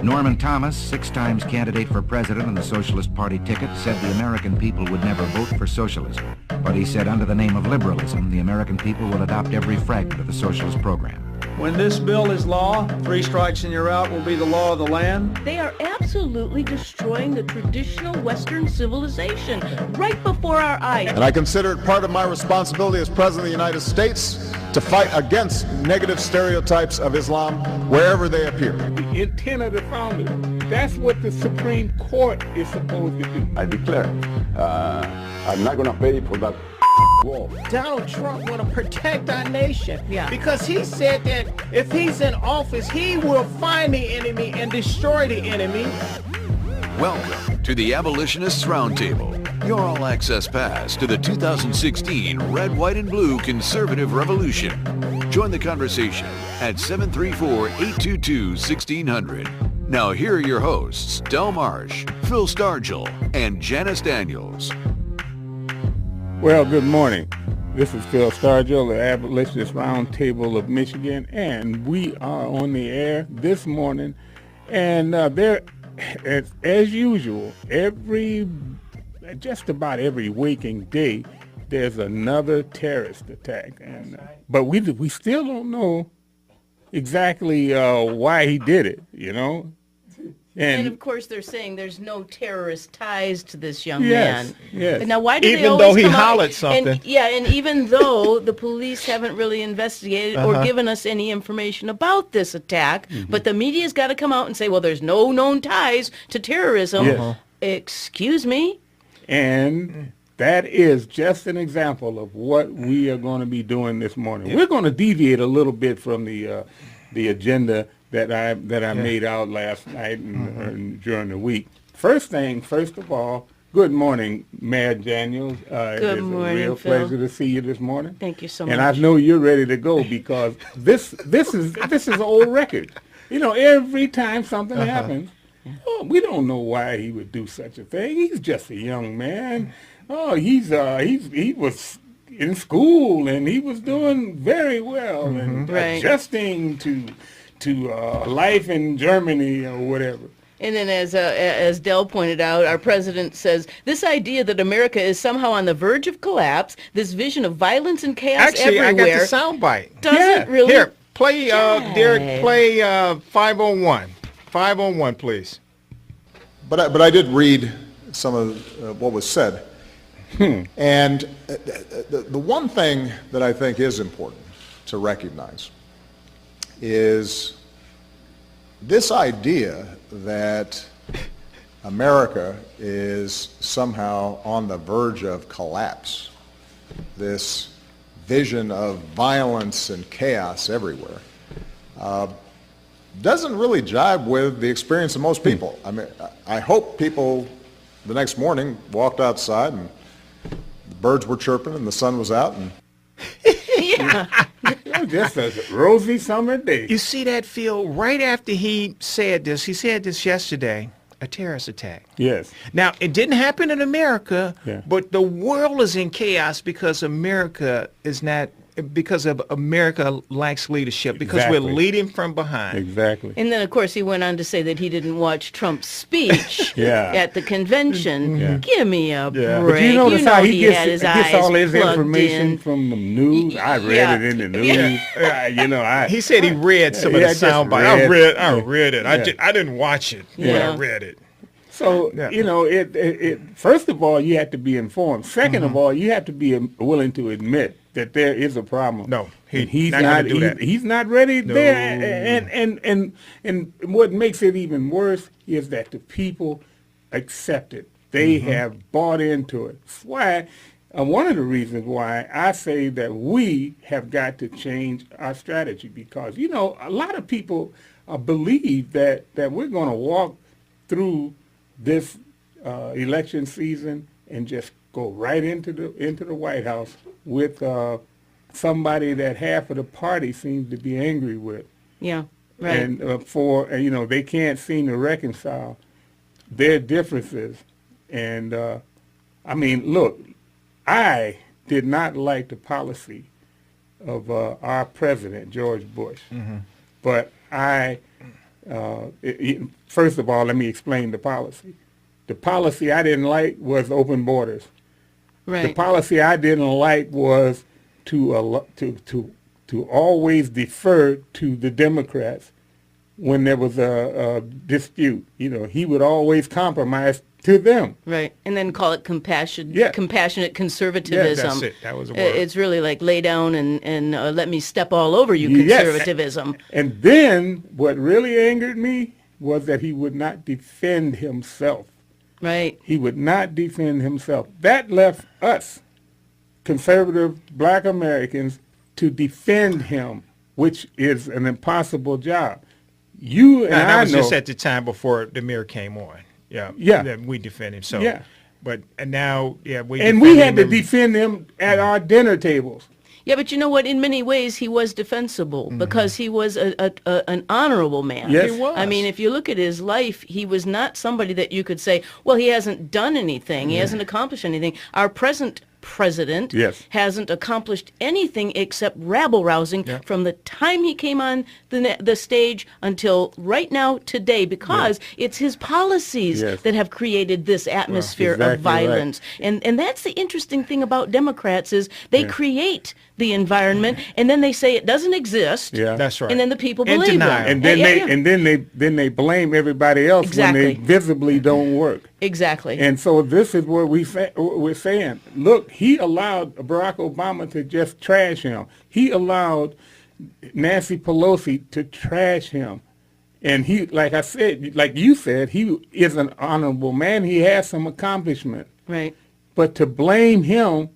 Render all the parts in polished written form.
Norman Thomas, 6 times candidate for president on the Socialist Party ticket, said the American people would never vote for socialism. But he said under the name of liberalism, the American people will adopt every fragment of the socialist program. When this bill is law, 3 strikes and you're out will be the law of the land. They are absolutely destroying the traditional Western civilization right before our eyes. And I consider it part of my responsibility as President of the United States to fight against negative stereotypes of Islam wherever they appear. The intent of the founders, that's what the Supreme Court is supposed to do. I declare, I'm not going to pay for that wall. Donald Trump want to protect our nation because he said that if he's in office, he will find the enemy and destroy the enemy. Welcome to the Abolitionists Roundtable, your all-access pass to the 2016 Red, White, and Blue Conservative Revolution. Join the conversation at 734-822-1600. Now here are your hosts, Del Marsh, Phil Stargell, and Janice Daniels. Well, good morning. This is Phil Stargell, the Abolitionist Roundtable of Michigan, and we are on the air this morning. And there, as usual, just about every waking day, there's another terrorist attack. And but we still don't know exactly why he did it, you know. And of course, they're saying there's no terrorist ties to this young man. Yes. Now, why do even they always though he come hollered out, something? And even though the police haven't really investigated or given us any information about this attack, but the media's got to come out and say, well, there's no known ties to terrorism. Yes. Excuse me? And that is just an example of what we are going to be doing this morning. We're going to deviate a little bit from the agenda that I made out last night and during the week. First of all, good morning, Mayor Daniels. Good morning, It's a real Phil. pleasure to see you this morning. Thank you so much. And I know you're ready to go because this is an old record. You know, every time something happens, we don't know why he would do such a thing. He's just a young man. He was in school and he was doing very well and adjusting to life in Germany or whatever. And then as Del pointed out, our president says, this idea that America is somehow on the verge of collapse, this vision of violence and chaos Actually, everywhere. I got the soundbite. Doesn't really... Here, play, Derek, play 501. 501, please. But I did read some of what was said. And the one thing that I think is important to recognize is this idea that America is somehow on the verge of collapse, this vision of violence and chaos everywhere, doesn't really jibe with the experience of most people. I mean, I hope people the next morning walked outside and the birds were chirping and the sun was out and just a rosy summer day. You see that, Phil? Right after he said this yesterday, a terrorist attack. Yes. Now, it didn't happen in America, but the world is in chaos because America lacks leadership, because we're leading from behind. Exactly. And then, of course, he went on to say that he didn't watch Trump's speech at the convention. Give me a break. But you notice how he had his eyes gets all his information in. from the news. I read it in the news. He said he read some of the soundbite. I read it. I didn't watch it, but I read it. So, it first of all, you have to be informed. Second of all, you have to be willing to admit that there is a problem. No, he's not ready there. And what makes it even worse is that the people accept it. They have bought into it. That's why one of the reasons why I say that we have got to change our strategy, because, a lot of people believe that we're going to walk through this election season and just go right into the White House with somebody that half of the party seems to be angry with. Yeah, right. And they can't seem to reconcile their differences. And look, I did not like the policy of our president, George Bush, but I First of all, let me explain the policy. The policy I didn't like was open borders. Right. The policy I didn't like was to always defer to the Democrats when there was a dispute. You know, he would always compromise to them. Right, and then call it compassionate conservatism. Yeah, that's it. That was a word. It's really like lay down and let me step all over you conservatism. Yes. And then what really angered me was that he would not defend himself. Right. He would not defend himself. That left us, conservative black Americans, to defend him, which is an impossible job. You and that I was know, just at the time before the mayor came on. Yeah. That we defend him. So, yeah. But and now, yeah, we had to defend him at our dinner tables. Yeah, but you know what? In many ways, he was defensible because he was an honorable man. Yes. He was. I mean, if you look at his life, he was not somebody that you could say, well, he hasn't done anything. He hasn't accomplished anything. Our present president hasn't accomplished anything except rabble-rousing from the time he came on the stage until right now today, because it's his policies that have created this atmosphere of violence. Right. And that's the interesting thing about Democrats is they create the environment and then they say it doesn't exist. Yeah, that's right. And then the people believe them. And then they blame everybody else when they visibly don't work. Exactly. And so this is what we're saying. Look, he allowed Barack Obama to just trash him. He allowed Nancy Pelosi to trash him. And he, like I said, like you said, he is an honorable man. He has some accomplishment. Right. But to blame him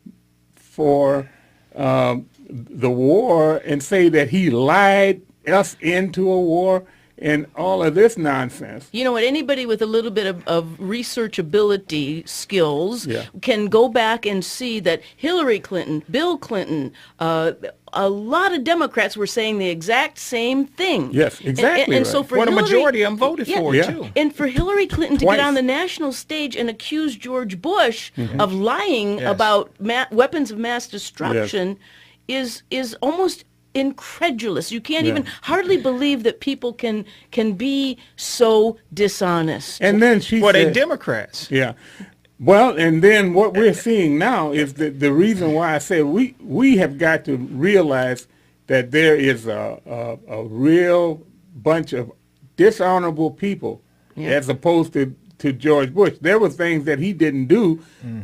for the war and say that he lied us into a war and all of this nonsense. You know what? Anybody with a little bit of researchability skills can go back and see that Hillary Clinton, Bill Clinton, a lot of Democrats were saying the exact same thing. Yes, exactly. And so for the majority of them voted for it, too. And for Hillary Clinton to get on the national stage and accuse George Bush of lying about weapons of mass destruction is almost incredulous. You can't even hardly believe that people can be so dishonest. And then she said, they're Democrats. Yeah. Well, and then what we're seeing now is that the reason why I say we have got to realize that there is a real bunch of dishonorable people as opposed to George Bush. There were things that he didn't do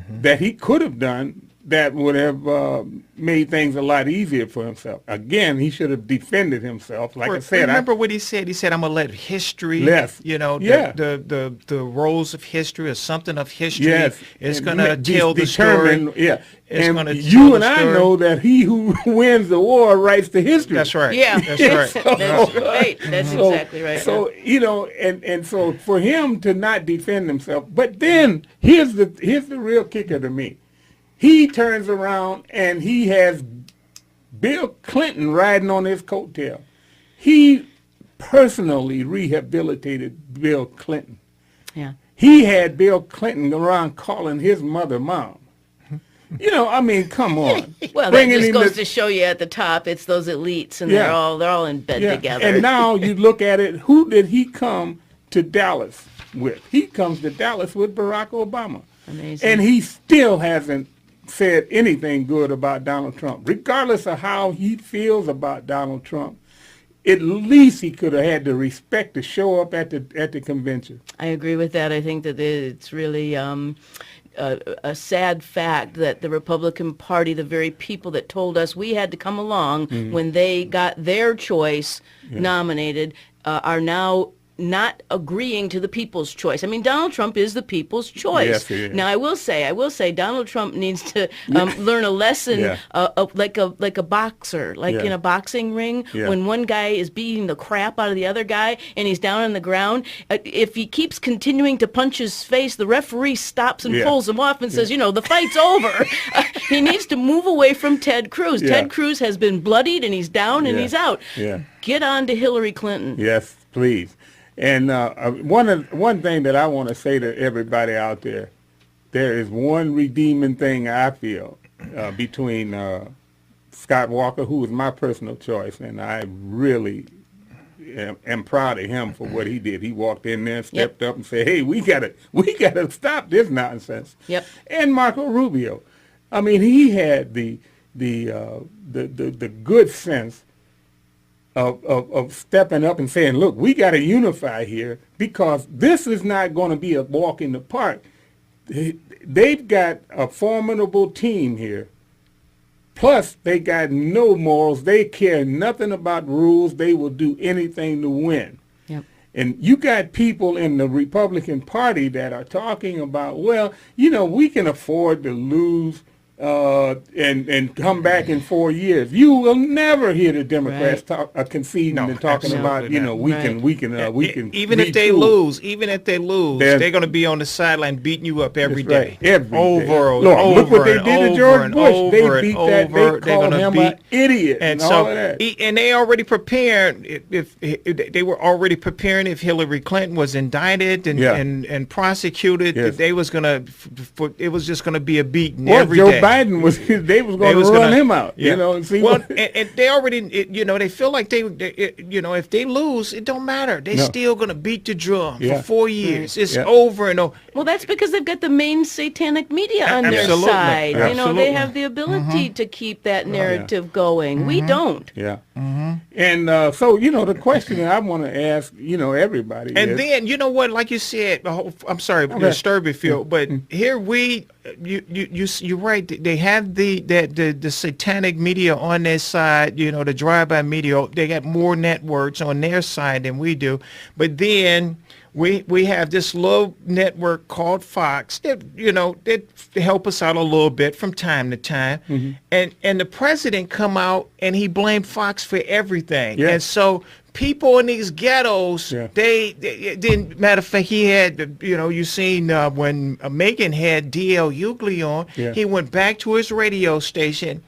that he could have done that would have made things a lot easier for himself. Again, he should have defended himself. Like I said, remember what he said? He said, "I'm gonna let history, the roles of history or something of history is gonna tell the story." Yeah, it's and you and I know that he who wins the war writes the history. That's right. Yeah, that's right. That's right. That's exactly right. So and so for him to not defend himself, but then here's the real kicker to me. He turns around and he has Bill Clinton riding on his coattail. He personally rehabilitated Bill Clinton. Yeah. He had Bill Clinton around calling his mother mom. You know, I mean, come on. Well, that just goes to show you at the top, it's those elites, and they're all in bed together. And now you look at it, who did he come to Dallas with? He comes to Dallas with Barack Obama. Amazing. And he still hasn't said anything good about Donald Trump. Regardless of how he feels about Donald Trump, at least he could have had the respect to show up at the convention. I agree with that. I think that it's really a sad fact that the Republican Party, the very people that told us we had to come along when they got their choice nominated, are now not agreeing to the people's choice. I mean, Donald Trump is the people's choice. Yes, he is. Now, I will say, Donald Trump needs to learn a lesson like a boxer, in a boxing ring. When one guy is beating the crap out of the other guy and he's down on the ground, if he keeps continuing to punch his face, the referee stops and pulls him off and says, the fight's over. He needs to move away from Ted Cruz. Ted Cruz has been bloodied and he's down and he's out. Get on to Hillary Clinton. Yes, please. And one thing that I want to say to everybody out there, there is one redeeming thing I feel between Scott Walker, who is my personal choice, and I really am proud of him for what he did. He walked in there, stepped up, and said, "Hey, we gotta stop this nonsense." Yep. And Marco Rubio, I mean, he had the good sense of stepping up and saying, "Look, we got to unify here because this is not going to be a walk in the park." They've got a formidable team here. Plus, they got no morals. They care nothing about rules. They will do anything to win. Yep. And you got people in the Republican Party that are talking about, well, you know, we can afford to lose and come back in 4 years. You will never hear the Democrats conceding and talking about, you know, we can even if they lose, they're going to be on the sideline beating you up every day. Look what they did to George Bush. They beat that. They called him an idiot and all of that. And they already prepared. If they were already preparing if Hillary Clinton was indicted and prosecuted, they was gonna. It was just going to be a beating every day. Biden was they was going to run him out, you know, and see. Well, and they already, you know, they feel like they you know, if they lose, it don't matter. They're still going to beat the drum for 4 years. It's over and over. Well, that's because they've got the main satanic media on their side. You know, they have the ability to keep that narrative going. We don't. Yeah. And so, you know, the question that I want to ask, you know, everybody and is, then, you know what, like you said, I'm sorry to disturb you, Phil, but here you're right. They have the satanic media on their side, you know, the drive-by media. They got more networks on their side than we do. But then we have this little network called Fox that, you know, that help us out a little bit from time to time. And the president come out and he blamed Fox for everything. And so people in these ghettos, they didn't, matter of fact, he had, you know, you seen when Megan had D.L. Hughley on, he went back to his radio station.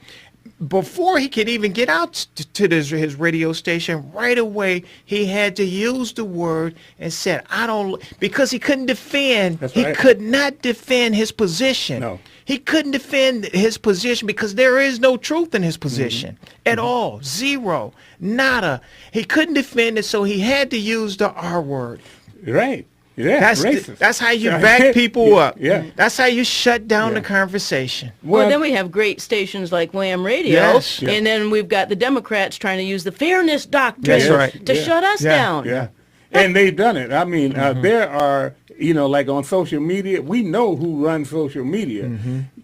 Before he could even get out to his radio station, right away he had to use the word and said, "I don't," because he couldn't defend. Could not defend his position. No. He couldn't defend his position because there is no truth in his position at all. Zero. Nada. He couldn't defend it, so he had to use the R word. Right. Yeah, that's how you back people up. That's how you shut down the conversation. Well, then we have great stations like Wham Radio, and then we've got the Democrats trying to use the fairness doctrine to shut us down. And they've done it. I mean, there are, you know, like on social media, we know who runs social media.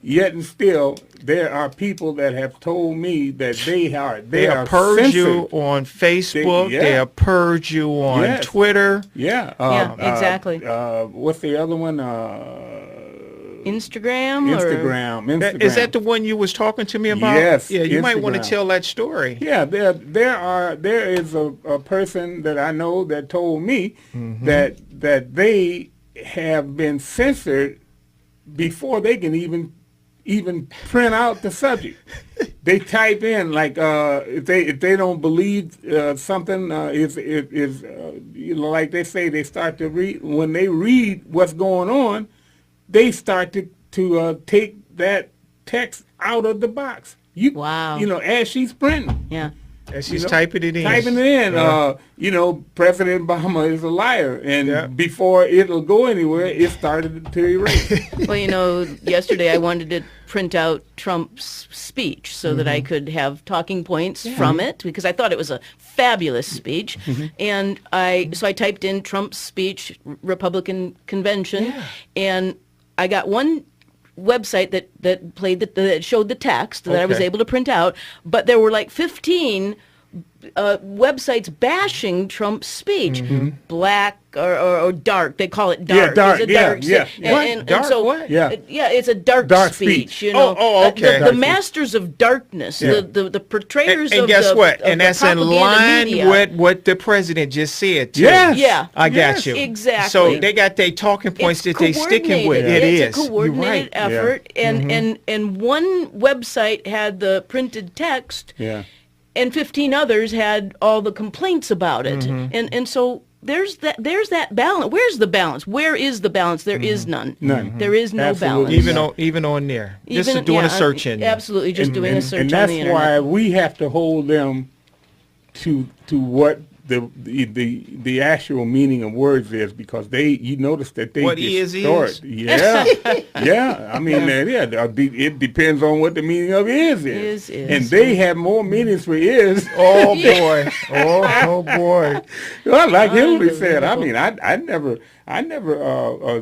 Yet and still, there are people that have told me that they are purge censored. you on Facebook. They'll purge you on Twitter. Exactly. What's the other one? Instagram. Is that the one you was talking to me about? Yes. Yeah, you Instagram. might want to tell that story. Yeah, there is a person that I know that told me that they have been censored before they can even print out the subject. They type in like if they don't believe something is you know, like they say, they start to read. When they read what's going on, they start to take that text out of the box. You know, as she's printing. As she's typing it in. You know, President Obama is a liar. And before it'll go anywhere, it started to erase. Well, you know, yesterday I wanted to print out Trump's speech so that I could have talking points from it, because I thought it was a fabulous speech. And I typed in Trump's speech, Republican convention, and I got one website that played that showed the text that I was able to print out, but there were like 15 websites bashing Trump's speech. Black or dark, they call it dark. Dark. It's a dark speech. You know, the masters of darkness, the portrayers and of guess the what? Of and the that's in line media. with what the president just said too. I got you. Exactly. So they got their talking points that they sticking with. It's a coordinated effort, and one website had the printed text. And 15 others had all the complaints about it. And so there's that balance. Where's the balance? Where is the balance? There is none. There is no balance. Even on there. Just doing a search in there. Absolutely, just doing a search and on the internet. And that's why we have to hold them to what the actual meaning of words is, because you notice that they distort. Yeah, yeah. I mean, it depends on what the meaning of is. And they have more meanings for is. Oh boy, oh boy. Well, like Hillary said, I mean, I never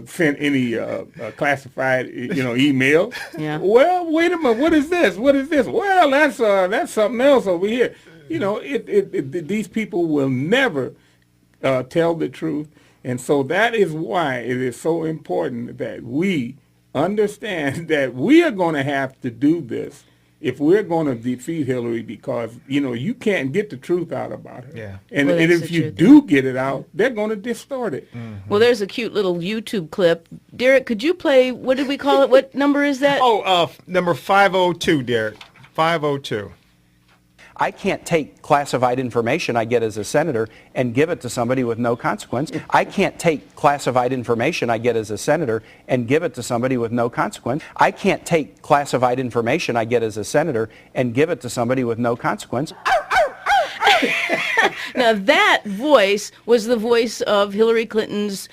sent any classified email. Yeah. Well, wait a minute, what is this? What is this? Well, that's something else over here. These people will never tell the truth. And so that is why it is so important that we understand that we are going to have to do this if we're going to defeat Hillary, because, you can't get the truth out about her. Yeah. And if you do get it out, they're going to distort it. Mm-hmm. Well, there's a cute little YouTube clip. Derek, could you play, what did we call it? What number is that? Number 502, Derek. 502. I can't take classified information I get as a senator and give it to somebody with no consequence. I can't take classified information I get as a senator and give it to somebody with no consequence. I can't take classified information I get as a senator and give it to somebody with no consequence. Now that voice was the voice of Hillary Clinton's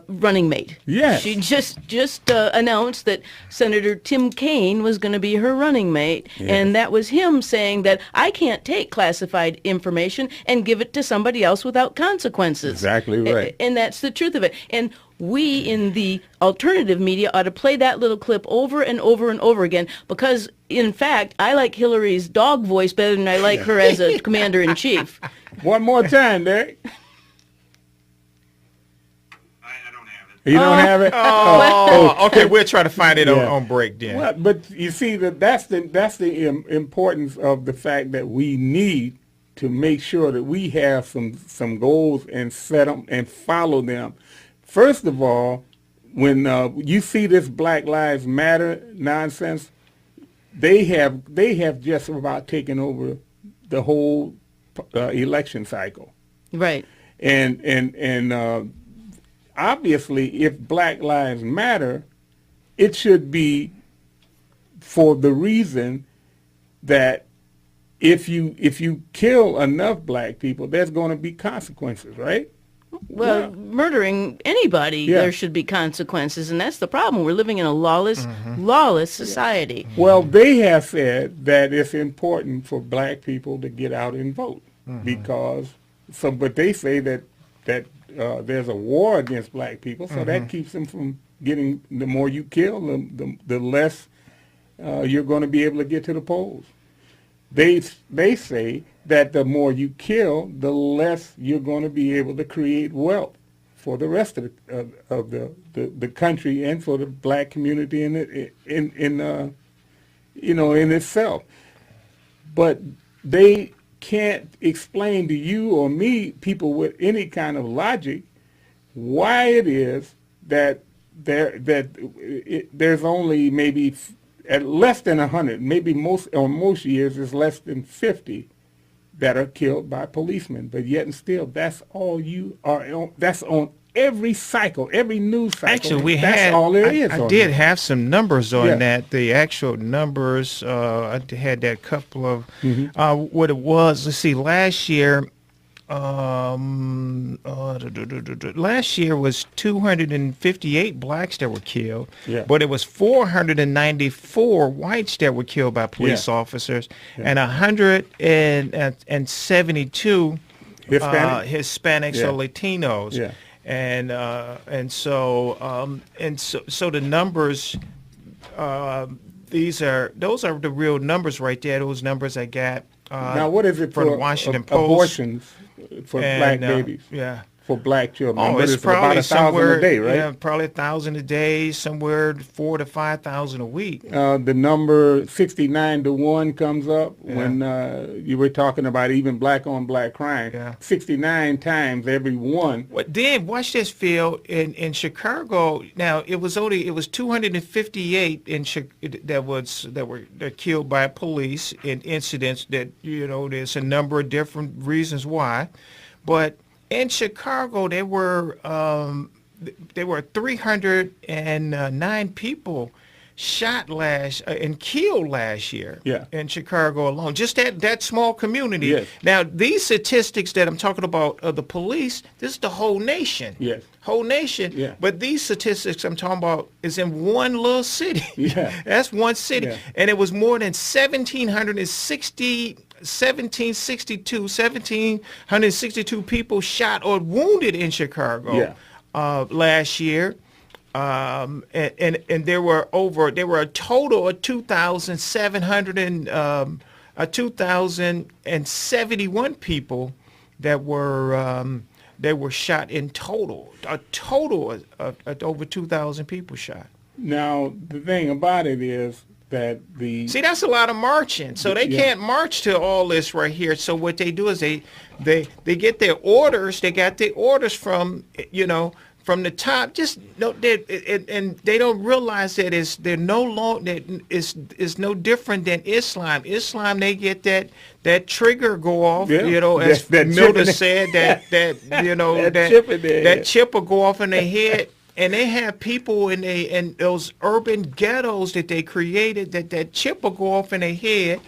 running mate. Yes. She just announced that Senator Tim Kaine was going to be her running mate, and that was him saying that I can't take classified information and give it to somebody else without consequences. Exactly right. And that's the truth of it. And we in the alternative media ought to play that little clip over and over and over again, because in fact I like Hillary's dog voice better than I like her as a commander-in-chief. One more time, Derek. You don't have it? Oh, okay. We'll try to find it on break then. Well, but you see, that's the importance of the fact that we need to make sure that we have some goals and set them and follow them. First of all, when you see this Black Lives Matter nonsense, they have just about taken over the whole election cycle. Right. And obviously, if Black Lives Matter, it should be for the reason that if you kill enough black people, there's going to be consequences, right? Well, murdering anybody, there should be consequences, and that's the problem. We're living in a lawless society. Well, they have said that it's important for black people to get out and vote but they say that there's a war against black people, so that keeps them from getting. The more you kill, the less you're going to be able to get to the polls. They say that the more you kill, the less you're going to be able to create wealth for the rest of the country and for the black community in itself. But they can't explain to you or me, people with any kind of logic, why it is that there's only maybe at less than 100, maybe most years is less than 50 that are killed by policemen. But yet and still, that's all you are on. That's on every cycle, every news cycle. Actually, I did have some numbers on that. The actual numbers, I had that couple of what it was. Let's see, last year was 258 blacks that were killed, but it was 494 whites that were killed by police officers, and 172 Hispanics or Latinos. Yeah. So the numbers, those are the real numbers right there. Those numbers I got. Now, what is it from for the Washington Post? Abortions for black babies? For black children. It's probably about 1,000 a day, right? Yeah, probably 1,000 a day, somewhere 4,000 to 5,000 a week. The number 69 to 1 comes up when you were talking about even black on black crime. 69 times every one. Then watch this, Phil. In Chicago, now it was 258 that were killed by police in incidents that there's a number of different reasons why, but in Chicago, there were 309 people shot and killed last year in Chicago alone. Just that small community. Yes. Now, these statistics that I'm talking about of the police, this is the whole nation. Yes. Whole nation. Yeah. But these statistics I'm talking about is in one little city. Yeah. That's one city. Yeah. And it was more than 1,762 people shot or wounded in Chicago last year. And there were a total of 2,071 people that were shot in total. A total of over 2,000 people shot. Now the thing about it is that that's a lot of marching. So they can't march to all this right here. So what they do is they get their orders. They got their orders from from the top. And they don't realize that it's no different than Islam. Islam, they get that trigger go off. As Milton said, that chip will go off in their head. And they have people in those urban ghettos that they created that chip will go off in their head,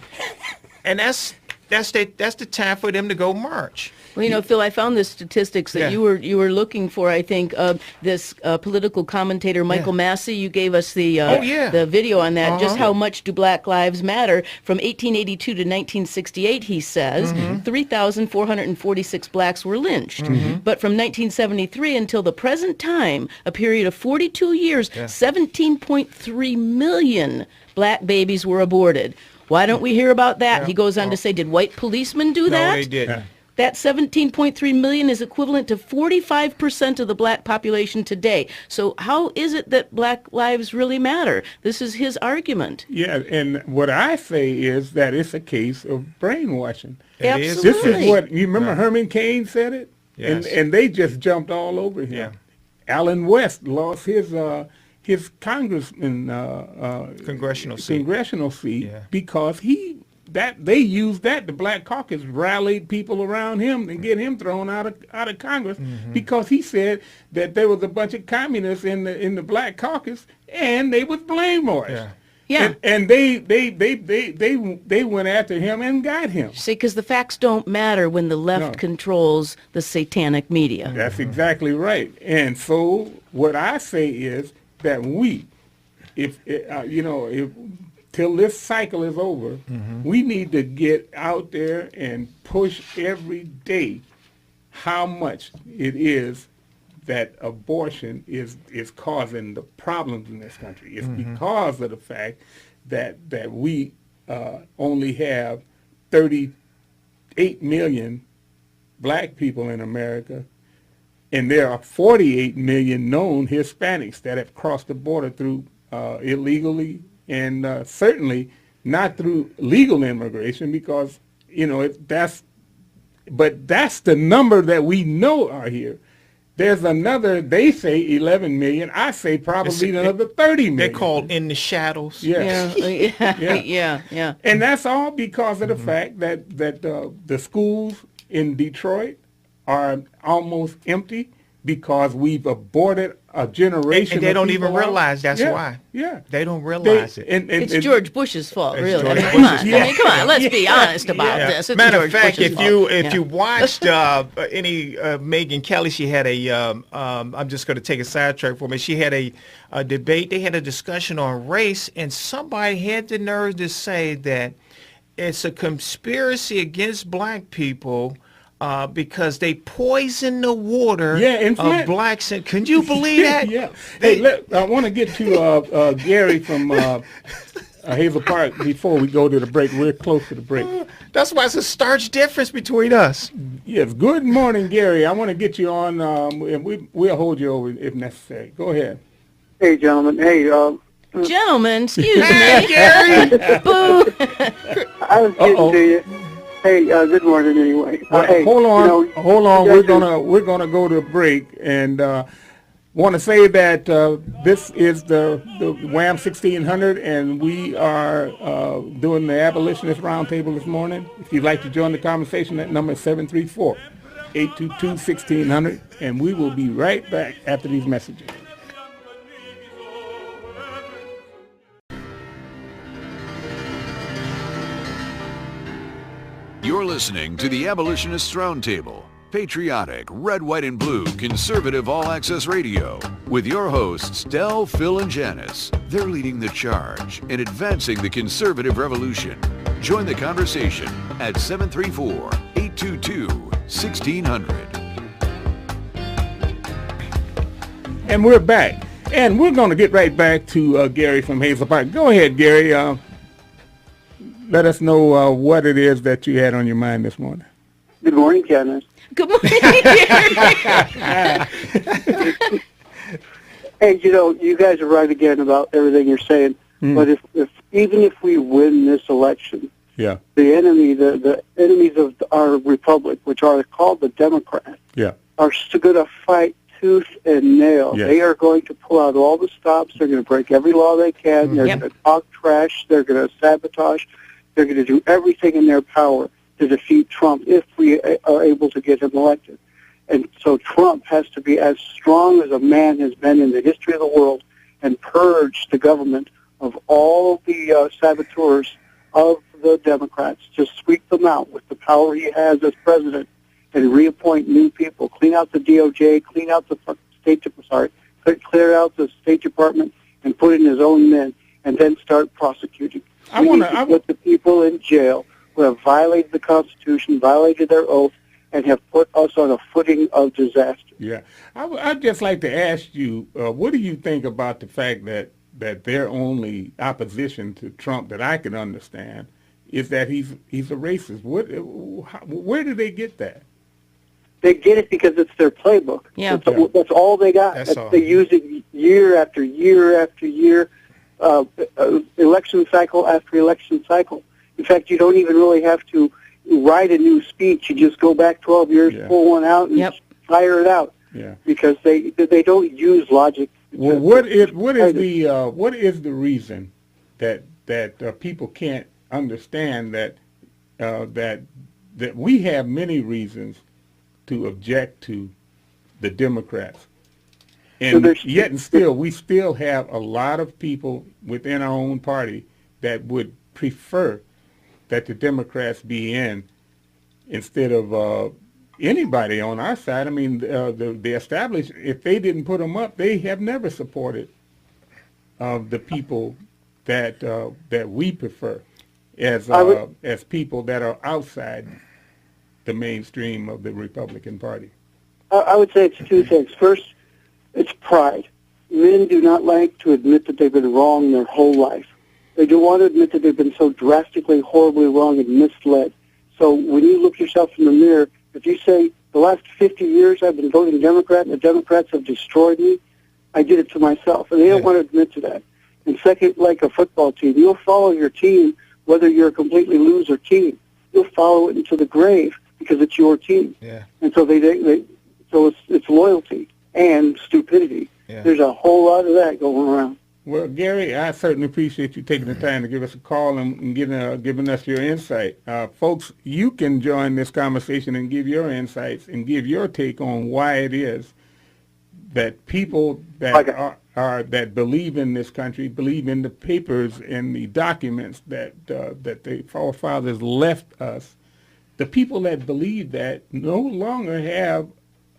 and that's the time for them to go march. Well, Phil, I found the statistics that you were looking for. I think this political commentator Michael Massey. You gave us the video on that. Just how much do Black Lives matter? From 1882 to 1968, he says 3,446 blacks were lynched. But from 1973 until the present time, a period of 42 years, 17.3 million black babies were aborted. Why don't we hear about that? He goes on to say, did white policemen do that? No, they didn't. That 17.3 million is equivalent to 45% of the black population today. So how is it that black lives really matter? This is his argument. Yeah, and what I say is that it's a case of brainwashing. Absolutely. This is what, you remember Herman Cain said it? Yes. And they just jumped all over him. Yeah. Allen West lost his congressman congressional seat because they used that. The Black Caucus rallied people around him and get him thrown out of Congress because he said that there was a bunch of communists in the Black Caucus and they was brainwashed. Yeah. And they went after him and got him. See, because the facts don't matter when the left controls the satanic media. That's exactly right. And so what I say is that till this cycle is over, we need to get out there and push every day how much it is that abortion is causing the problems in this country. It's because of the fact that we only have 38 million black people in America, and there are 48 million known Hispanics that have crossed the border through illegally, and certainly not through legal immigration, because that's the number that we know are here. There's another, they say 11 million. I say probably another 30 million. They're called in the shadows. Yes. Yeah. And that's all because of the fact that the schools in Detroit are almost empty, because we've aborted a generation. And they don't even realize that's why. Yeah. They don't realize it. It's George Bush's fault, really. George Come on. Bush's Come on, let's be honest about this. It's Matter George of fact, Bush's if you watched any Megyn Kelly, she had I'm just going to take a sidetrack for me. She had a debate. They had a discussion on race, and somebody had the nerve to say that it's a conspiracy against black people because they poison the water of blacks. And can you believe that? Hey, I want to get to Gary from Hazel Park before we go to the break. We're close to the break. That's why it's a stark difference between us. Yes. Good morning, Gary. I want to get you on, and we'll hold you over if necessary. Go ahead. Hey, gentlemen. Hey, gentlemen, excuse me. Gary. Boo. I was getting to you. Hey, good morning. Anyway, hey, hold on. We're gonna go to a break, and want to say that this is the WHAM 1600, and we are doing the Abolitionist Roundtable this morning. If you'd like to join the conversation, that number is 734-822-1600, and we will be right back after these messages. You're listening to the Abolitionists Roundtable, patriotic, red, white, and blue, conservative all-access radio, with your hosts, Del, Phil, and Janice. They're leading the charge and advancing the conservative revolution. Join the conversation at 734-822-1600. And we're back. And we're going to get right back to Gary from Hazel Park. Go ahead, Gary. Let us know what it is that you had on your mind this morning. Good morning, Janice. Good morning, Hey, you guys are right again about everything you're saying. But if even if we win this election, the enemies of our republic, which are called the Democrats, are still going to fight tooth and nail. Yes. They are going to pull out all the stops. They're going to break every law they can. They're going to talk trash. They're going to sabotage. They're going to do everything in their power to defeat Trump if we are able to get him elected. And so Trump has to be as strong as a man has been in the history of the world and purge the government of all the saboteurs of the Democrats. Just sweep them out with the power he has as president and reappoint new people. Clean out the DOJ, clean out the clear out the State Department and put in his own men, and then start prosecuting. I put the people in jail who have violated the Constitution, violated their oath, and have put us on a footing of disaster. Yeah. I'd just like to ask you, what do you think about the fact that their only opposition to Trump that I can understand is that he's a racist? Where do they get that? They get it because it's their playbook. Yeah. That's all they got. They use it year after year after year, election cycle after election cycle. In fact, you don't even really have to write a new speech. You just go back 12 years, pull one out, and fire it out. Yeah. Because they don't use logic. Well, what is the reason that people can't understand that we have many reasons to object to the Democrats, and yet and still we still have a lot of people within our own party that would prefer that the Democrats be in instead of anybody on our side. I mean, the established, if they didn't put them up, they have never supported the people that we prefer as people that are outside the mainstream of the Republican Party. I would say it's two things. First, it's pride. Men do not like to admit that they've been wrong their whole life. They don't want to admit that they've been so drastically, horribly wrong and misled. So when you look yourself in the mirror, if you say, the last 50 years I've been voting Democrat and the Democrats have destroyed me, I did it to myself. And they don't want to admit to that. And second, like a football team, you'll follow your team whether you're a completely loser team. You'll follow it into the grave because it's your team. Yeah. And so it's loyalty and stupidity. Yeah. There's a whole lot of that going around. Well, Gary, I certainly appreciate you taking the time to give us a call and giving us your insight. Folks, you can join this conversation and give your insights and give your take on why it is that people that that believe in this country, believe in the papers and the documents that the forefathers left us. The people that believe that no longer have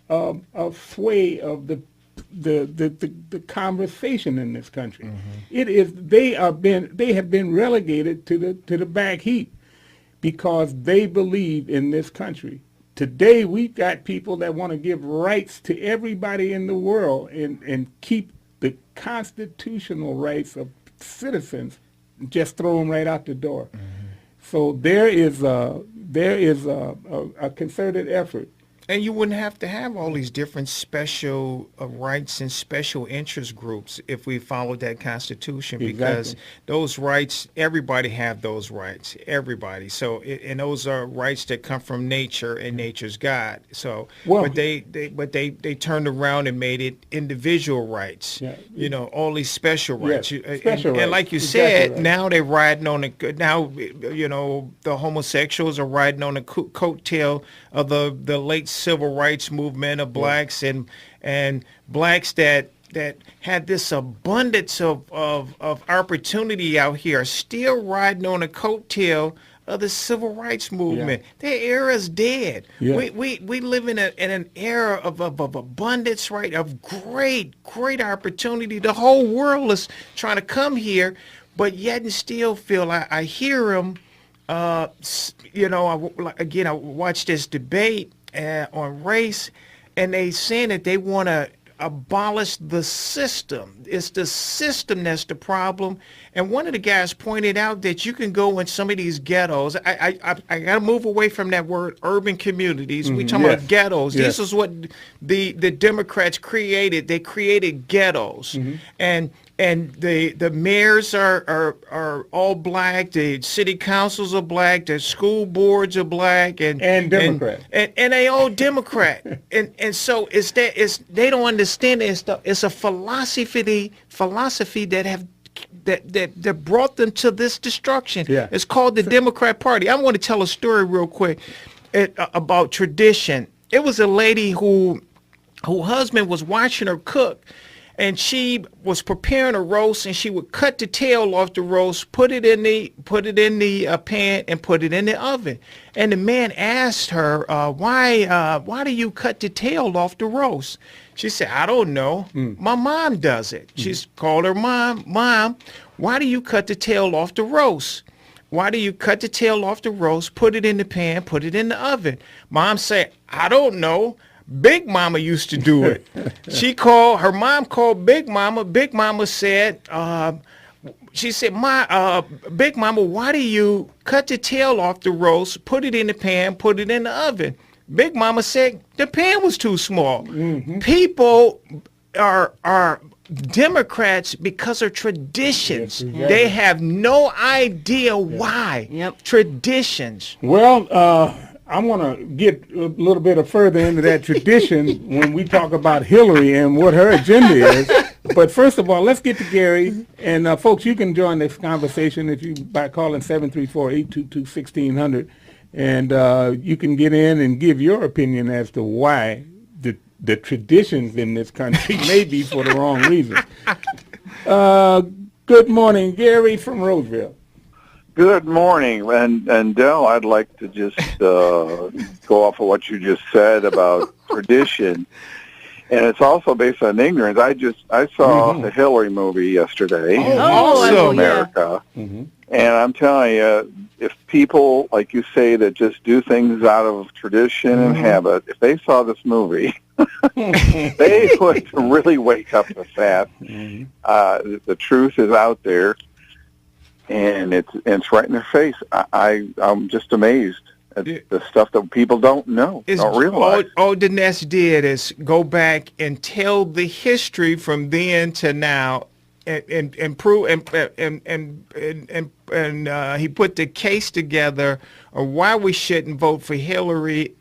a sway of the conversation in this country. It is they have been relegated to the back heap because they believe in this country. Today we've got people that want to give rights to everybody in the world and keep the constitutional rights of citizens, just throw them right out the door. So there is a concerted effort. And you wouldn't have to have all these different special rights and special interest groups if we followed that Constitution, because those rights, everybody have those rights, everybody. So, and those are rights that come from nature and nature's God. So, but they turned around and made it individual rights. Yeah. You know, all these special rights. And like you said, now they're riding on the homosexuals are riding on the coattail of the late civil rights movement of blacks and blacks that had this abundance of opportunity out here are still riding on a coattail of the civil rights movement. Their era's dead. We live in an era of abundance, right? Of great opportunity. The whole world is trying to come here, but yet and still feel I hear them. I watched this debate on race, and they saying that they want to abolish the system. It's the system that's the problem. And one of the guys pointed out that you can go in some of these ghettos. I got to move away from that word urban communities. We talking about ghettos. This is what the Democrats created. They created ghettos. And the mayors are all black. The city councils are black. The school boards are black, and Democrat. And they all Democrat. and so they don't understand it. It's a philosophy that brought them to this destruction. It's called the Democrat Party. I want to tell a story real quick about tradition. It was a lady whose husband was watching her cook. And she was preparing a roast, and she would cut the tail off the roast, put it in the pan, and put it in the oven. And the man asked her, "Why do you cut the tail off the roast?" She said, "I don't know. My mom does it." She's called her mom. "Mom, why do you cut the tail off the roast? Why do you cut the tail off the roast, put it in the pan, put it in the oven?" Mom said, "I don't know. Big Mama used to do it." Her mom called Big Mama. Big Mama said, Big Mama, why do you cut the tail off the roast, put it in the pan, put it in the oven? Big Mama said, the pan was too small. People are Democrats because of traditions. They have no idea why. Traditions. Well, I want to get a little bit further into that tradition when we talk about Hillary and what her agenda is. But first of all, let's get to Gary. And folks, you can join this conversation by calling 734-822-1600. And you can get in and give your opinion as to why the traditions in this country may be for the wrong reasons. Good morning, Gary from Roseville. Good morning, and Del, I'd like to just go off of what you just said about tradition, and it's also based on ignorance. I saw the Hillary movie yesterday, America, and I'm telling you, if people like you say that just do things out of tradition and habit, if they saw this movie, they would really wake up to the fact. The truth is out there. And it's right in their face. I'm just amazed at the stuff that people don't know, don't realize. All Dinesh did is go back and tell the history from then to now, and prove and he put the case together of why we shouldn't vote for Hillary.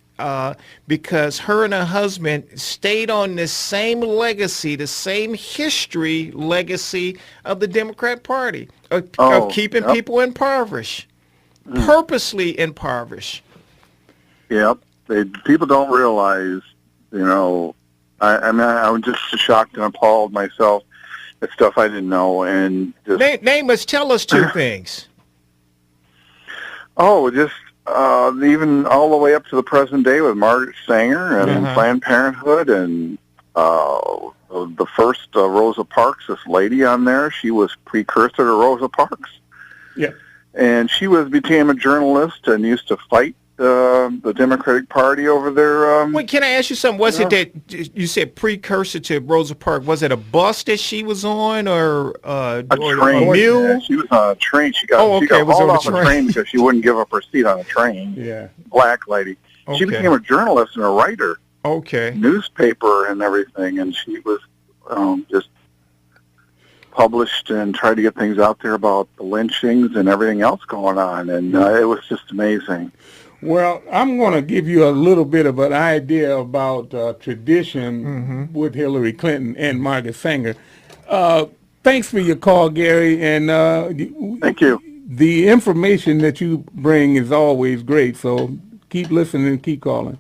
Because her and her husband stayed on the same legacy, the same history legacy of the Democrat Party, of keeping people impoverished, purposely impoverished. Yep. People don't realize, I was just shocked and appalled myself at stuff I didn't know. And just tell us two things. Even all the way up to the present day with Margaret Sanger and Planned Parenthood and the first Rosa Parks, this lady on there, she was precursor to Rosa Parks. Yeah. And she became a journalist and used to fight the Democratic Party over their... Wait, can I ask you something? Was it that you said precursor to Rosa Parks? Was it a bus that she was on or a train? Mule? Yeah, she was on a train. She got hauled off a train because she wouldn't give up her seat on a train. Yeah. Black lady. Okay. She became a journalist and a writer. Okay. Newspaper and everything, and she was just published and tried to get things out there about the lynchings and everything else going on, and it was just amazing. Well, I'm going to give you a little bit of an idea about tradition with Hillary Clinton and Margaret Sanger. Thanks for your call, Gary, and thank you. The information that you bring is always great, so keep listening and keep calling.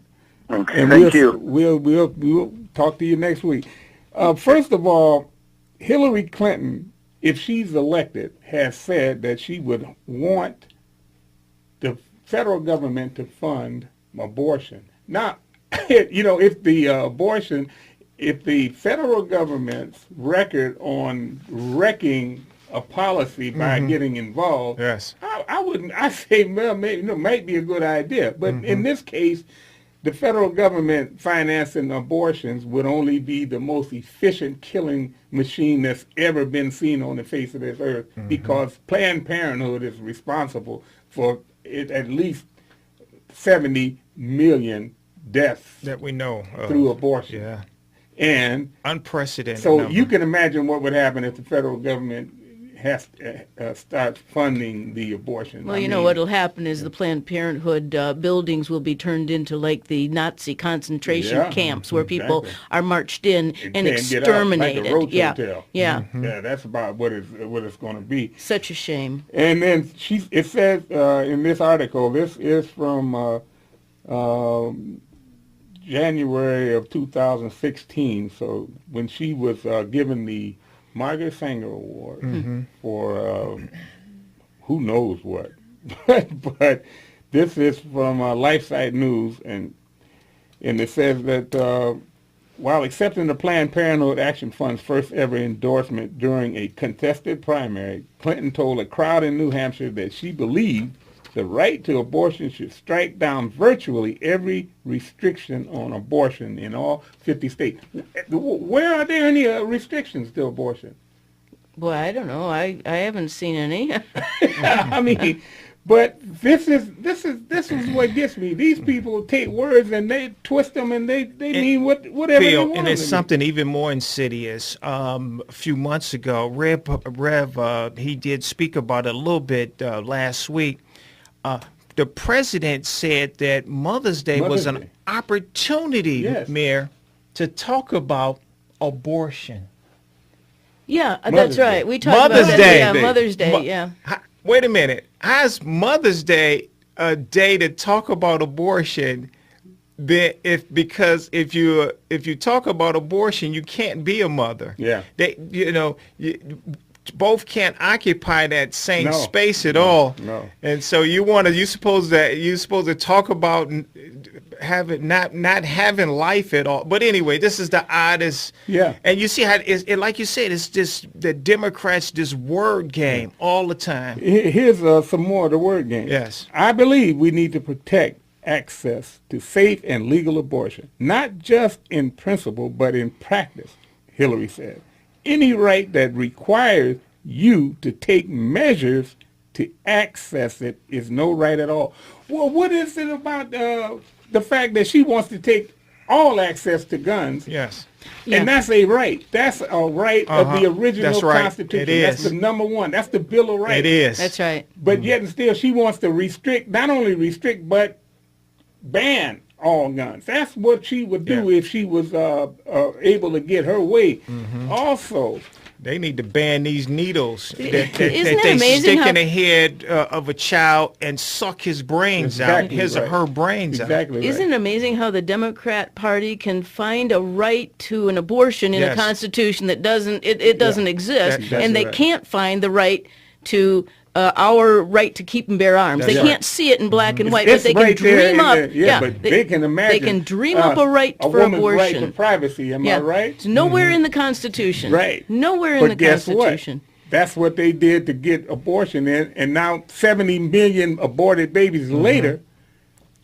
Okay, and thank you. We'll talk to you next week. First of all, Hillary Clinton, if she's elected, has said that she would want the federal government to fund abortion. Now, if the federal government's record on wrecking a policy by getting involved, yes, I say, well, maybe might be a good idea. But in this case, the federal government financing abortions would only be the most efficient killing machine that's ever been seen on the face of this earth, because Planned Parenthood is responsible for at least 70 million deaths that we know through abortion. Yeah. And unprecedented. So number. You can imagine what would happen if the federal government has start funding the abortion. Well, what'll happen is the Planned Parenthood buildings will be turned into like the Nazi concentration camps where people are marched in and exterminated. Like a roach yeah, hotel. yeah, yeah. That's about what it's going to be. Such a shame. And then it says in this article, this is from January of 2016. So when she was given the Margaret Sanger Award for who knows what. But this is from LifeSite News, and it says that while accepting the Planned Parenthood Action Fund's first ever endorsement during a contested primary, Clinton told a crowd in New Hampshire that she believed the right to abortion should strike down virtually every restriction on abortion in all 50 states. Where are there any restrictions to abortion? Well, I don't know. I haven't seen any. I mean, but this is what gets me. These people take words and they twist them and they mean whatever they want. And it's something even more insidious. A few months ago, Rev he did speak about it a little bit last week. The president said that Mother's Day was an opportunity, Mayor, to talk about abortion. Yeah, that's right. We talked about that. Yeah, Mother's Day, yeah. Wait a minute. How's Mother's Day a day to talk about abortion? Because if you talk about abortion, you can't be a mother. Yeah. Both can't occupy that same space at all. No. And so you're supposed to talk about not having life at all. But anyway, this is the oddest. Yeah. And you see how like you said, it's just the Democrats this word game all the time. Here's some more of the word game. Yes. I believe we need to protect access to safe and legal abortion, not just in principle, but in practice, Hillary said. Any right that requires you to take measures to access it is no right at all. Well, what is it about the fact that she wants to take all access to guns? Yes. And that's a right. That's a right of the original Constitution. It is. That's the number one. That's the Bill of Rights. It is. That's right. But yet and still she wants to not only restrict, but ban all guns. That's what she would do if she was able to get her way. Also, they need to ban these needles that Isn't they amazing stick in the head of a child and suck his brains out, his or her brains out. Right. Isn't it amazing how the Democrat Party can find a right to an abortion in a Constitution that doesn't exist, and they can't find the right to our right to keep and bear arms. They can't see it in black and white, but they can dream up. But they can imagine. They can dream up a right for woman's abortion. Right to privacy. Am I right? It's nowhere in the Constitution. Right. Nowhere in the Constitution. What? That's what they did to get abortion in, and now 70 million aborted babies later,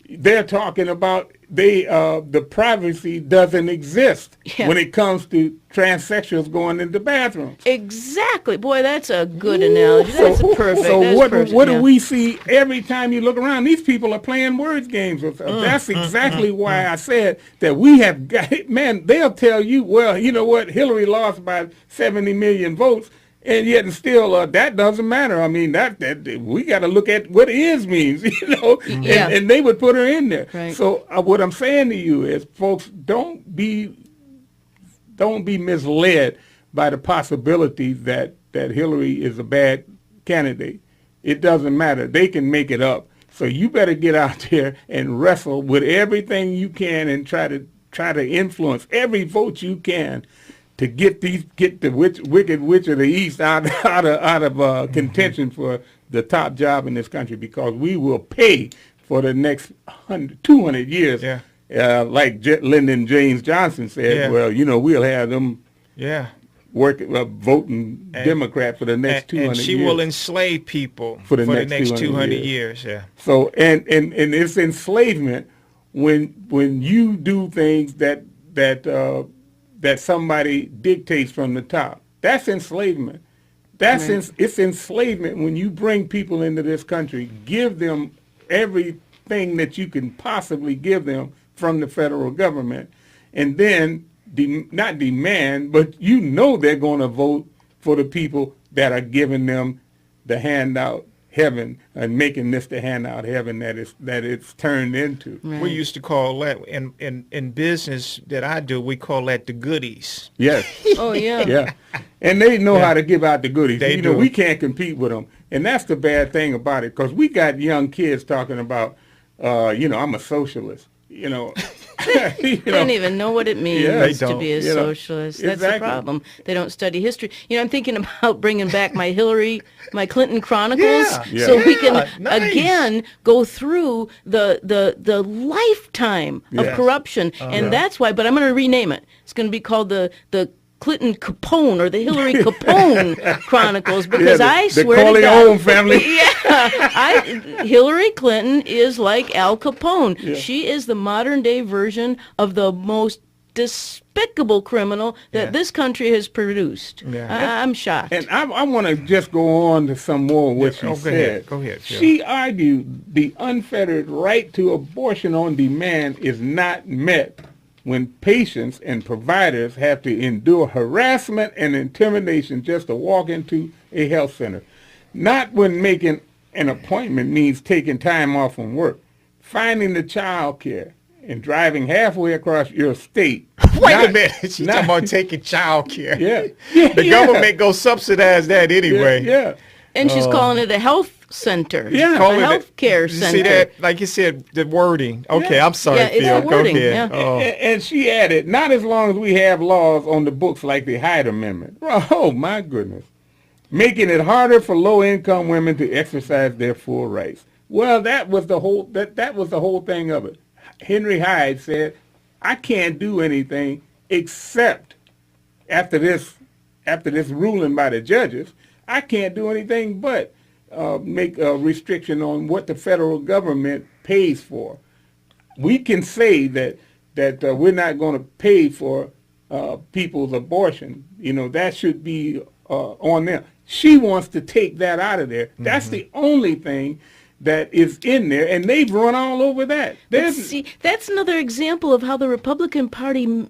they're talking about the privacy doesn't exist when it comes to transsexuals going into bathrooms. Exactly. Boy, that's a good analogy. That's perfect. So what do we see every time you look around? These people are playing words games with us. That's exactly why I said that we have got, man, they'll tell you, well, you know what, Hillary lost by 70 million votes. And yet, and still, that doesn't matter. I mean, that we got to look at what is means, and they would put her in there. Right. So what I'm saying to you is, folks, don't be misled by the possibility that Hillary is a bad candidate. It doesn't matter. They can make it up. So you better get out there and wrestle with everything you can and try to influence every vote you can to get the wicked witch of the East out of contention for the top job in this country because we will pay for the next 200 years. Yeah. Like Lyndon James Johnson said, well, we'll have them voting Democrat for the next 200 years. And she will enslave people for the next 200 years. Yeah. So, and it's enslavement when you do things that somebody dictates from the top. That's enslavement. It's enslavement when you bring people into this country, give them everything that you can possibly give them from the federal government, and then not demand, but they're going to vote for the people that are giving them the handout heaven and making this the handout heaven that it's turned into. Right. We used to call that in business that I do, we call that the goodies. Yes. Oh yeah. Yeah. And they know how to give out the goodies. They do. We can't compete with them. And that's the bad thing about it, because we got young kids talking about I'm a socialist. They don't even know what it means to be a socialist. That's exactly. the problem. They don't study history. I'm thinking about bringing back my Clinton Chronicles, so we can again go through the lifetime of corruption, and that's why. But I'm going to rename it. It's going to be called the Clinton Capone or the Hillary Capone Chronicles, because I swear to God, family. Hillary Clinton is like Al Capone. Yeah. She is the modern day version of the most despicable criminal that this country has produced. Yeah. I'm shocked. And I want to just go on to some more of what she said. Go ahead. She argued the unfettered right to abortion on demand is not met when patients and providers have to endure harassment and intimidation just to walk into a health center. Not when making an appointment means taking time off from work, finding the child care, and driving halfway across your state. Wait a minute. She's talking about taking child care. Yeah. The government goes subsidize that anyway. Yeah. And she's calling it a health center. Yeah. A health care center. See that? Like you said, the wording. Okay, I'm sorry, Phil. It's the wording. Go ahead. Yeah. And she added, not as long as we have laws on the books like the Hyde Amendment. Oh, my goodness. Making it harder for low-income women to exercise their full rights. Well, that was the whole thing of it. Henry Hyde said, I can't do anything except after this ruling by the judges, I can't do anything but make a restriction on what the federal government pays for. We can say that we're not going to pay for people's abortion. That should be on them. She wants to take that out of there. Mm-hmm. That's the only thing that is in there, and they've run all over that. See, that's another example of how the Republican Party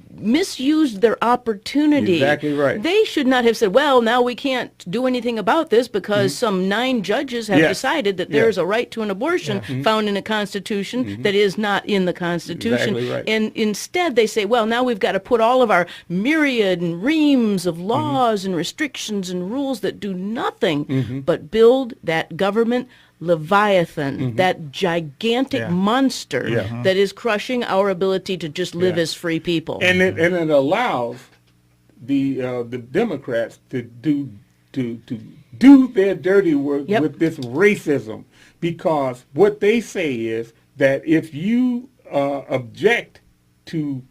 misused their opportunity. Exactly right. They should not have said, well, now we can't do anything about this because some 9 judges have decided that there is a right to an abortion found in a Constitution that is not in the Constitution. Exactly right. And instead they say, well, now we've got to put all of our myriad and reams of laws and restrictions and rules that do nothing but build that government Leviathan, that gigantic monster that is crushing our ability to just live as free people. And it allows the Democrats to do their dirty work with this racism, because what they say is that if you object to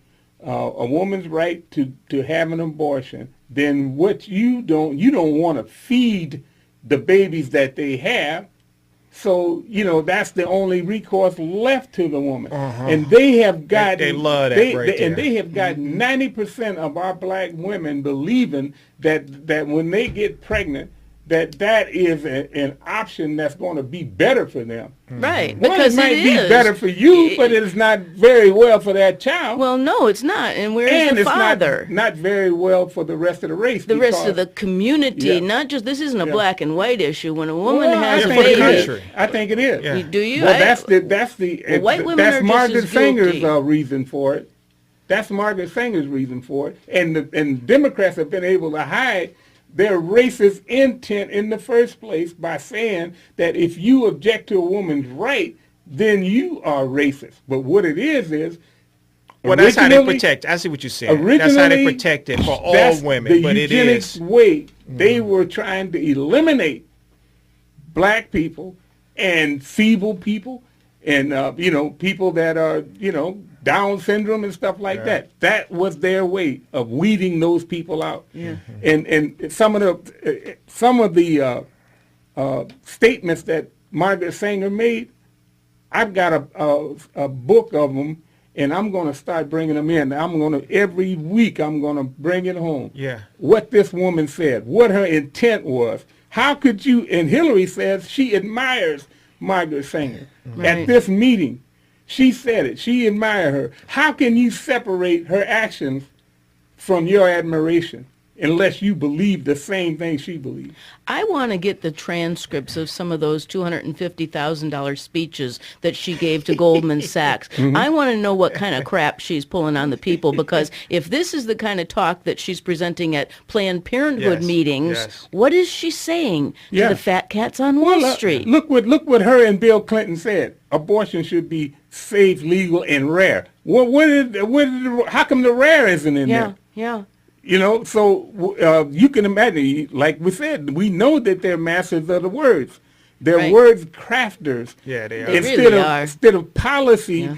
a woman's right to have an abortion, then what you don't want to feed the babies that they have. So, that's the only recourse left to the woman. And they have gotten... They love that there. And they have gotten 90% of our black women believing that when they get pregnant, that is an option that's going to be better for them. Right, Well, because it might be is. better for you, but it's not very well for that child. Well, no, it's not. And where's the father? It's not very well for the rest of the race. The rest of the community, not just, this isn't a black and white issue. When a woman has a baby. I think it is. Yeah. Do you? Well, that's Margaret Sanger's reason for it. That's Margaret Sanger's reason for it. And Democrats have been able to hide their racist intent in the first place by saying that if you object to a woman's right, then you are racist. But what it is well, that's how they protect. I see what you're saying. That's how they protect it for all women. But it is the eugenics way. They were trying to eliminate black people and feeble people and, people that are, Down syndrome and stuff like that. That was their way of weeding those people out. Yeah. And some of the statements that Margaret Sanger made, I've got a book of them, and I'm going to start bringing them in. Every week I'm going to bring it home. Yeah. What this woman said, what her intent was. How could you, and Hillary says she admires Margaret Sanger. Right. At this meeting, she said it. She admired her. How can you separate her actions from your admiration unless you believe the same thing she believed? I want to get the transcripts of some of those $250,000 speeches that she gave to Goldman Sachs. Mm-hmm. I want to know what kind of crap she's pulling on the people, because if this is the kind of talk that she's presenting at Planned Parenthood meetings, what is she saying to the fat cats on Wall Street? Look what her and Bill Clinton said. Abortion should be safe, legal, and rare. How come the rare isn't in there? Yeah. So you can imagine, like we said, we know that they're masters of the words. They're words crafters. Yeah, they are. Instead of policy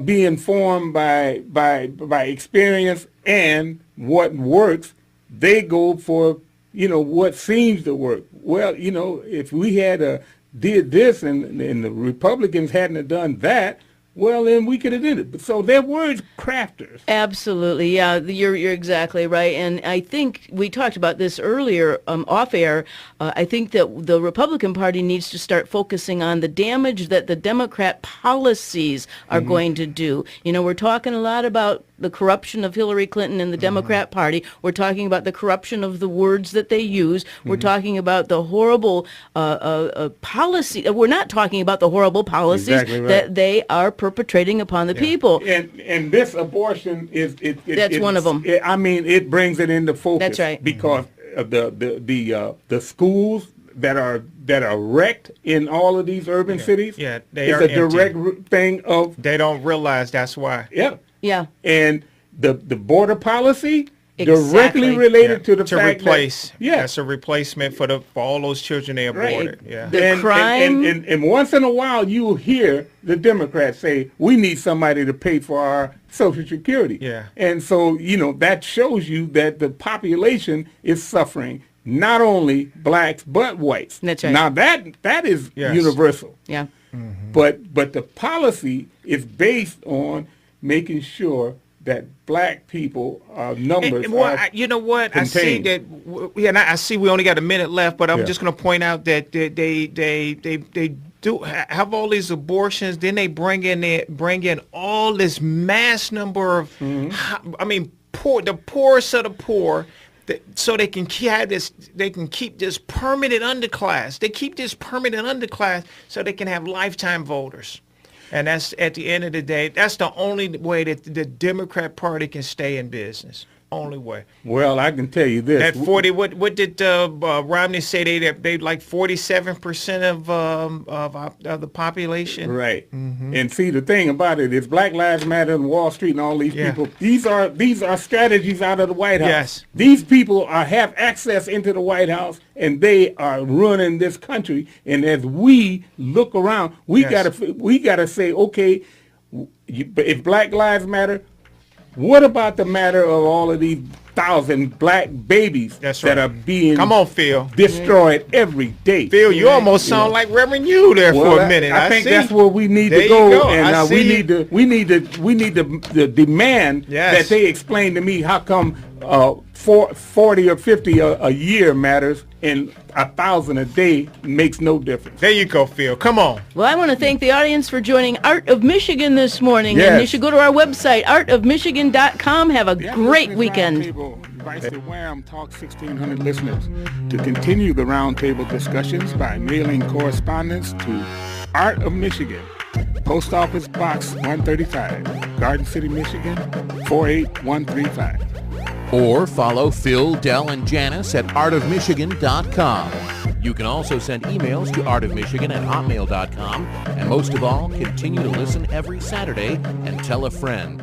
being formed by experience and what works, they go for, what seems to work. Well, if we had did this and the Republicans hadn't done that, well, then we could have did it. So they're words crafters. Absolutely, yeah. You're exactly right. And I think we talked about this earlier off air. I think that the Republican Party needs to start focusing on the damage that the Democrat policies are going to do. We're talking a lot about the corruption of Hillary Clinton and the Democrat Party. We're talking about the corruption of the words that they use. We're talking about the horrible policy. We're not talking about the horrible policies that they are perpetrating upon the people. And this abortion that's one of them. It brings it into focus. That's right. Because of the schools that are wrecked in all of these urban cities. Yeah, they are a direct thing of. They don't realize that's why. Yeah. Yeah. And the border policy directly related to the fact that that's a replacement for all those children they aborted. Yeah. The crime. And once in a while you hear the Democrats say, we need somebody to pay for our Social Security. Yeah. And so, that shows you that the population is suffering. Not only blacks but whites. That's right. Now that is universal. Yeah. Mm-hmm. But the policy is based on making sure that black people numbers are you know what? contained. I see that. I see we only got a minute left, but I'm just going to point out that they do have all these abortions. Then they bring in all this mass number of, the poorest of the poor. So they can keep this permanent underclass. They keep this permanent underclass so they can have lifetime voters. And that's, at the end of the day, that's the only way that the Democrat Party can stay in business. Only way. Well, I can tell you this. That 40. What did Romney say? They like 47% of the population. Right. Mm-hmm. And see, the thing about it is, Black Lives Matter and Wall Street and all these people. These are strategies out of the White House. Yes. These people have access into the White House, and they are running this country. And as we look around, we gotta say, okay, if Black Lives Matter. What about the matter of all of these 1,000 black babies that are being destroyed every day? Phil, you almost sound like Reverend You there for a minute. I think that's where we need to go, and we need to demand that they explain to me how come 40 or 50 a year matters and 1,000 a day makes no difference. There you go, Phil. Come on. Well, I want to thank the audience for joining Art of Michigan this morning. Yes. And you should go to our website, artofmichigan.com. Have a great weekend. Invites the Wham Talk 1600 listeners to continue the roundtable discussions by mailing correspondence to Art of Michigan, Post Office Box 135, Garden City, Michigan 48135. Or follow Phil, Del, and Janice at artofmichigan.com. You can also send emails to artofmichigan@hotmail.com. And most of all, continue to listen every Saturday and tell a friend.